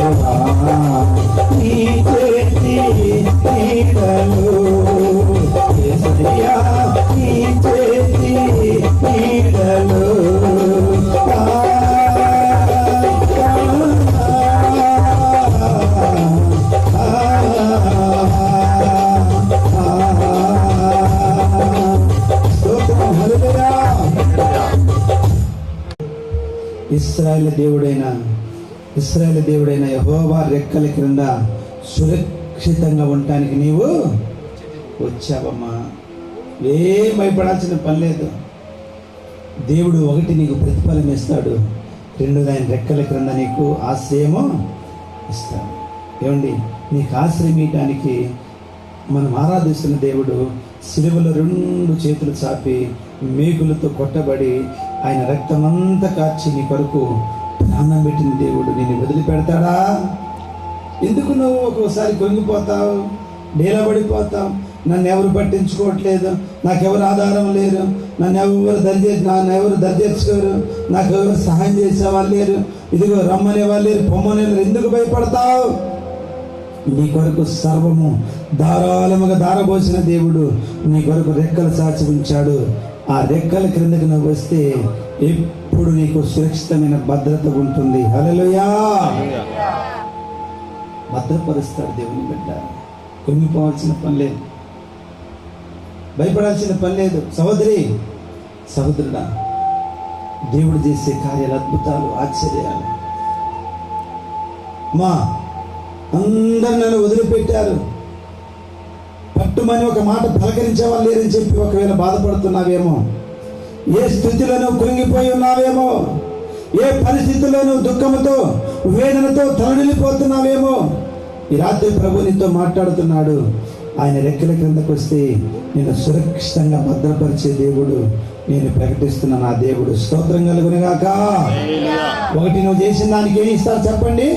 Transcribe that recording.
దేవా నీ చేతి నీడలో యేసయ్యా నీ చేతి నీడలో ఇశ్రాయేలు దేవుడైన యెహోవా రెక్కల క్రింద సురక్షితంగా ఉండటానికి నీవు వచ్చావమ్మా. ఏం భయపడాల్సిన పని లేదు. దేవుడు ఒకటి నీకు ప్రతిఫలం ఇస్తాడు, రెండోది ఆయన రెక్కల క్రింద నీకు ఆశ్రయము ఇస్తాడు. ఏమండి, నీకు ఆశ్రయం ఇవ్వటానికి మనం ఆరాధిస్తున్న దేవుడు సిలువలో 2 చేతులు చాపి మేకులతో కొట్టబడి ఆయన రక్తమంతా కార్చి నీ కొరకు ప్రాణం పెట్టిన దేవుడు నిన్ను వదిలిపెడతాడా? ఎందుకు నువ్వు ఒక్కోసారి కొంగిపోతావు, డేలబడిపోతావు? నన్ను ఎవరు పట్టించుకోవట్లేదు, నాకెవరు ఆధారం లేరు, నన్ను ఎవరు దరిచేర్చుకోరు, నాకు ఎవరు సహాయం చేసేవాళ్ళు లేరు, ఇదిగో రమ్మనే వాళ్ళు లేరు, పొమ్మనే లేరు. ఎందుకు భయపడతావు? నీ కొరకు సర్వము ధారాళముగా ధారపోసిన దేవుడు నీ కొరకు రెక్కలు సాచి ఉంచాడు. ఆ రెక్కల క్రిందకి నువ్వు వస్తే ఎప్పుడు నీకు సురక్షితమైన భద్రత ఉంటుంది. హల్లెలూయా! భద్రపరుస్తాడు దేవుని బిడ్డ. కుంగిపోవాల్సిన పని లేదు, భయపడాల్సిన పని లేదు. సహోదరుడా, దేవుడు చేసే కార్యాలు, అద్భుతాలు, ఆశ్చర్యాలు. అందరు నన్ను వదిలిపెట్టారు, పట్టుమని ఒక మాట పలకరించే వాళ్ళు లేరని చెప్పి ఒకవేళ బాధపడుతున్నావేమో, ఏ స్థితిలోనూ కృంగిపోయి ఉన్నావేమో, ఏ పరిస్థితుల్లోనూ దుఃఖముతో వేదనతో తలడిల్లిపోతున్నావేమో, ఈ రాత్రి ప్రభు నీతో మాట్లాడుతున్నాడు. ఆయన రెక్కల క్రిందకు వస్తే నేను సురక్షితంగా భద్రపరిచే దేవుడు నేను ప్రకటిస్తున్న నా దేవుడు. స్తోత్రం కలుగునుగాక. ఒకటి నువ్వు చేసిన దానికి ఏమి ఇస్తారు చెప్పండి?